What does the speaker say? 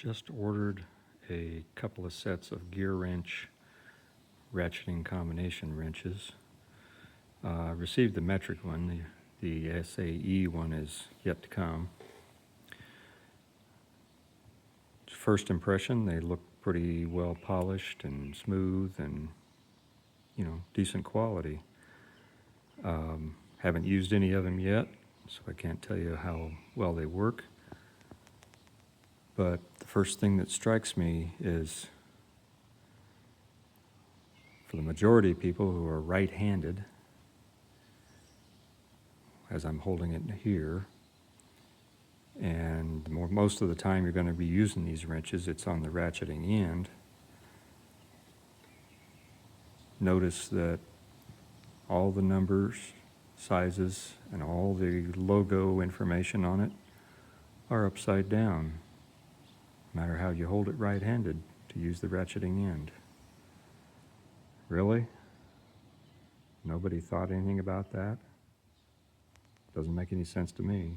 Just ordered a couple of sets of Gearwrench ratcheting combination wrenches. Received the metric one. The SAE one is yet to come. First impression, they look pretty well polished and smooth and, decent quality. Haven't used any of them yet, so I can't tell you how well they work. But the first thing that strikes me is, for the majority of people who are right-handed, as I'm holding it here, and most of the time you're going to be using these wrenches, it's on the ratcheting end. Notice that all the numbers, sizes, and all the logo information on it are upside down, no matter how you hold it right-handed to use the ratcheting end. Really? Nobody thought anything about that? Doesn't make any sense to me.